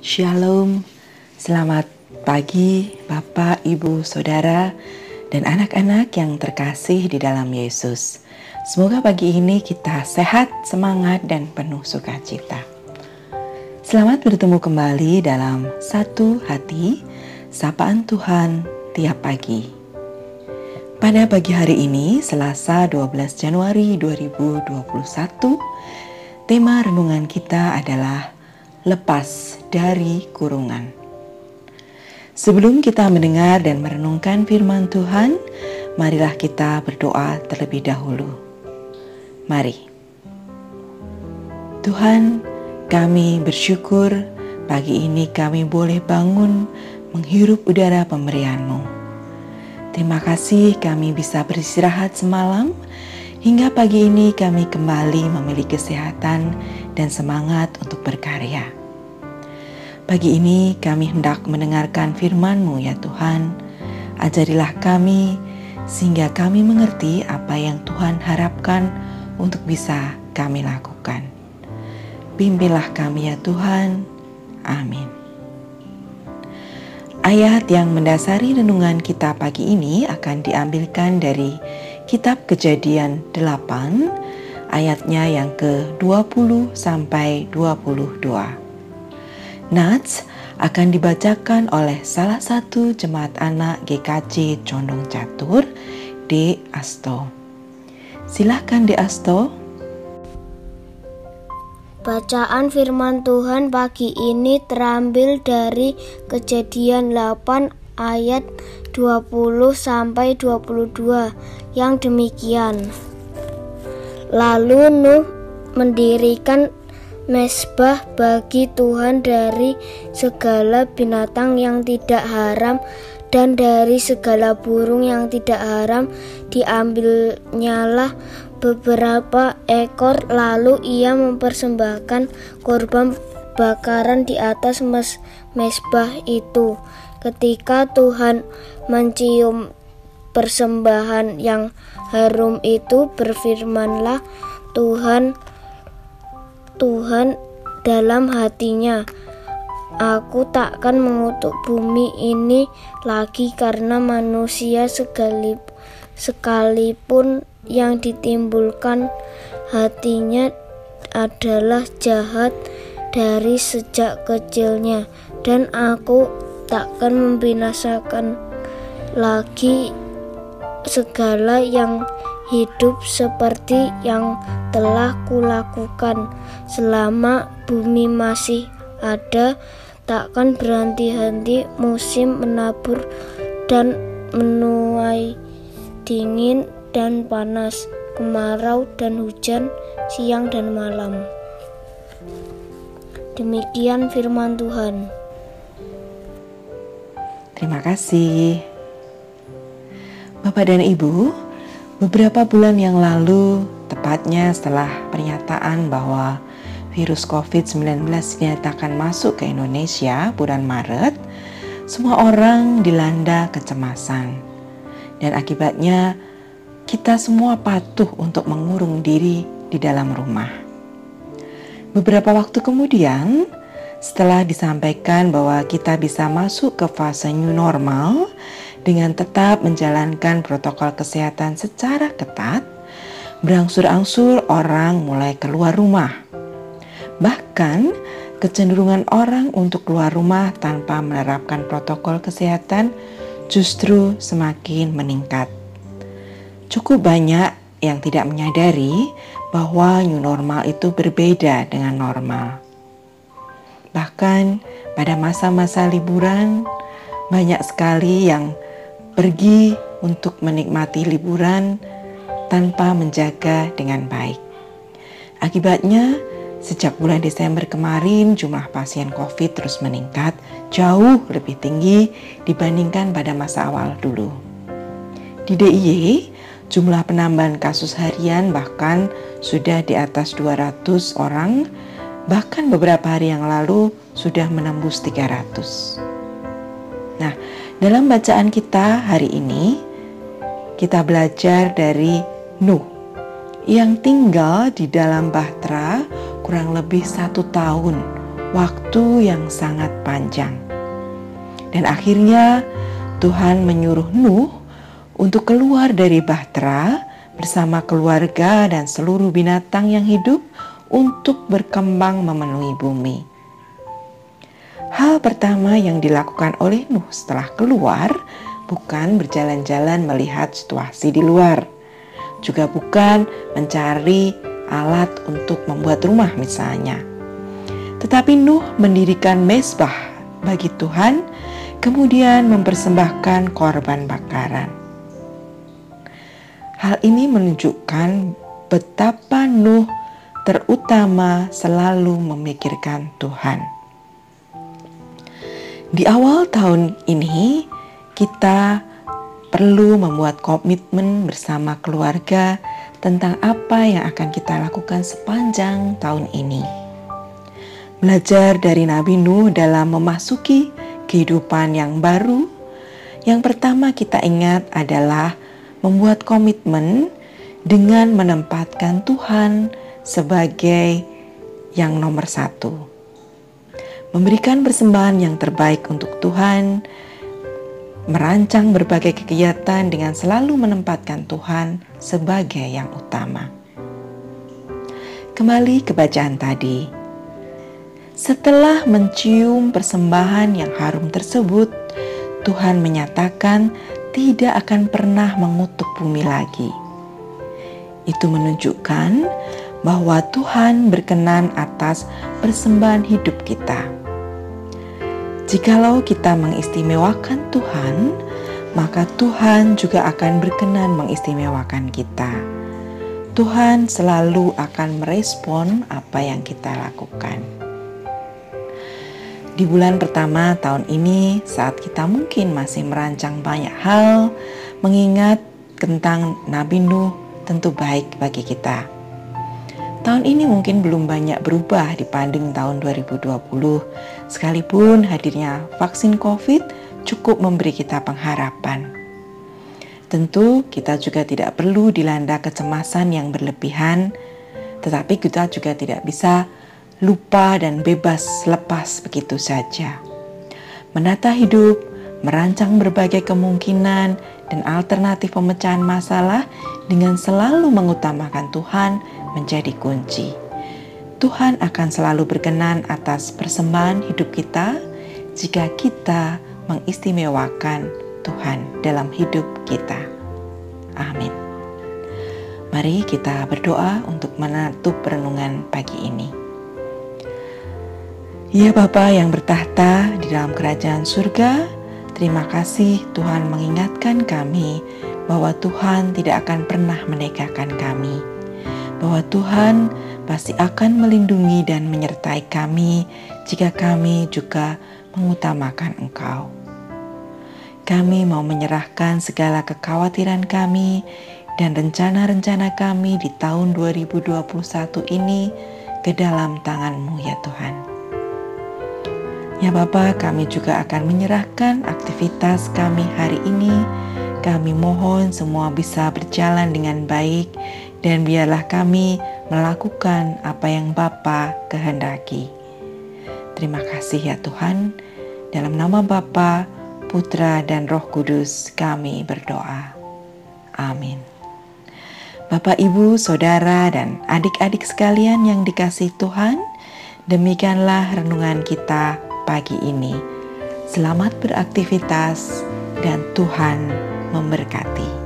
Shalom, selamat pagi Bapak, Ibu, Saudara, dan anak-anak yang terkasih di dalam Yesus. Semoga pagi ini kita sehat, semangat, dan penuh sukacita. Selamat bertemu kembali dalam Satu Hati, Sapaan Tuhan tiap pagi. Pada pagi hari ini, Selasa 12 Januari 2021, tema renungan kita adalah lepas dari kurungan. Sebelum kita mendengar dan merenungkan firman Tuhan, marilah kita berdoa terlebih dahulu. Mari. Tuhan, kami bersyukur pagi ini kami boleh bangun menghirup udara pemberian-Mu. Terima kasih kami bisa beristirahat semalam, hingga pagi ini kami kembali memiliki kesehatan dan semangat untuk berkarya. Pagi ini kami hendak mendengarkan firman-Mu ya Tuhan. Ajarilah kami sehingga kami mengerti apa yang Tuhan harapkan untuk bisa kami lakukan. Pimpinlah kami ya Tuhan. Amin. Ayat yang mendasari renungan kita pagi ini akan diambilkan dari Kitab Kejadian 8, ayatnya yang ke-20 sampai 22. Nats akan dibacakan oleh salah satu jemaat anak GKJ Condong Catur, D. Asto. Silakan D. Asto. Bacaan firman Tuhan pagi ini terambil dari Kejadian 8 ayat 20 sampai 22 yang demikian. Lalu Nuh mendirikan mezbah bagi Tuhan dari segala binatang yang tidak haram dan dari segala burung yang tidak haram. Diambilnyalah beberapa ekor, lalu ia mempersembahkan korban bakaran di atas mezbah itu. Ketika Tuhan mencium persembahan yang harum itu, berfirmanlah Tuhan dalam hatinya, "Aku takkan mengutuk bumi ini lagi karena manusia sekalipun yang ditimbulkan hatinya adalah jahat dari sejak kecilnya, dan aku takkan membinasakan lagi segala yang hidup seperti yang telah kulakukan selama bumi masih ada. Takkan berhenti-henti musim menabur dan menuai, dingin dan panas, kemarau dan hujan, siang dan malam." Demikian firman Tuhan. Terima kasih. Bapak dan Ibu, beberapa bulan yang lalu, tepatnya setelah pernyataan bahwa virus COVID-19 dinyatakan masuk ke Indonesia bulan Maret, semua orang dilanda kecemasan. Dan akibatnya kita semua patuh untuk mengurung diri di dalam rumah. Beberapa waktu kemudian, setelah disampaikan bahwa kita bisa masuk ke fase new normal dengan tetap menjalankan protokol kesehatan secara ketat, berangsur-angsur orang mulai keluar rumah. Bahkan, kecenderungan orang untuk keluar rumah tanpa menerapkan protokol kesehatan justru semakin meningkat. Cukup banyak yang tidak menyadari bahwa new normal itu berbeda dengan normal. Bahkan pada masa-masa liburan, banyak sekali yang pergi untuk menikmati liburan tanpa menjaga dengan baik. Akibatnya, sejak bulan Desember kemarin, jumlah pasien COVID terus meningkat jauh lebih tinggi dibandingkan pada masa awal dulu. Di DIY, jumlah penambahan kasus harian bahkan sudah di atas 200 orang, bahkan beberapa hari yang lalu sudah menembus 300. Nah, dalam bacaan kita hari ini, kita belajar dari Nuh yang tinggal di dalam bahtera kurang lebih 1 tahun waktu yang sangat panjang. Dan akhirnya Tuhan menyuruh Nuh untuk keluar dari bahtera bersama keluarga dan seluruh binatang yang hidup untuk berkembang memenuhi bumi. Hal pertama yang dilakukan oleh Nuh setelah keluar bukan berjalan-jalan melihat situasi di luar, juga bukan mencari alat untuk membuat rumah misalnya. Tetapi Nuh mendirikan mezbah bagi Tuhan, kemudian mempersembahkan korban bakaran. Hal ini menunjukkan betapa Nuh terutama selalu memikirkan Tuhan. Di awal tahun ini, kita perlu membuat komitmen bersama keluarga tentang apa yang akan kita lakukan sepanjang tahun ini. Belajar dari Nabi Nuh dalam memasuki kehidupan yang baru, yang pertama kita ingat adalah membuat komitmen dengan menempatkan Tuhan sebagai yang nomor satu. Memberikan persembahan yang terbaik untuk Tuhan, merancang berbagai kegiatan dengan selalu menempatkan Tuhan sebagai yang utama. Kembali ke bacaan tadi. Setelah mencium persembahan yang harum tersebut, Tuhan menyatakan tidak akan pernah mengutuk bumi lagi. Itu menunjukkan bahwa Tuhan berkenan atas persembahan hidup kita. Jikalau kita mengistimewakan Tuhan, maka Tuhan juga akan berkenan mengistimewakan kita. Tuhan selalu akan merespon apa yang kita lakukan. Di bulan pertama tahun ini, saat kita mungkin masih merancang banyak hal, mengingat tentang Nabi Nuh tentu baik bagi kita. Tahun ini mungkin belum banyak berubah dibanding tahun 2020, sekalipun hadirnya vaksin COVID cukup memberi kita pengharapan. Tentu kita juga tidak perlu dilanda kecemasan yang berlebihan, tetapi kita juga tidak bisa lupa dan bebas lepas begitu saja. Menata hidup, merancang berbagai kemungkinan dan alternatif pemecahan masalah dengan selalu mengutamakan Tuhan menjadi kunci. Tuhan akan selalu berkenan atas persembahan hidup kita jika kita mengistimewakan Tuhan dalam hidup kita. Amin. Mari kita berdoa untuk menutup renungan pagi ini. Ya Bapa yang bertahta di dalam kerajaan surga, terima kasih Tuhan mengingatkan kami bahwa Tuhan tidak akan pernah meninggalkan kami, bahwa Tuhan pasti akan melindungi dan menyertai kami jika kami juga mengutamakan Engkau. Kami mau menyerahkan segala kekhawatiran kami dan rencana-rencana kami di tahun 2021 ini ke dalam tangan-Mu ya Tuhan. Ya Bapa, kami juga akan menyerahkan aktivitas kami hari ini. Kami mohon semua bisa berjalan dengan baik dan biarlah kami melakukan apa yang Bapa kehendaki. Terima kasih ya Tuhan. Dalam nama Bapa, Putra dan Roh Kudus kami berdoa. Amin. Bapak, Ibu, Saudara, dan adik-adik sekalian yang dikasihi Tuhan, demikianlah renungan kita pagi ini. Selamat beraktivitas dan Tuhan memberkati.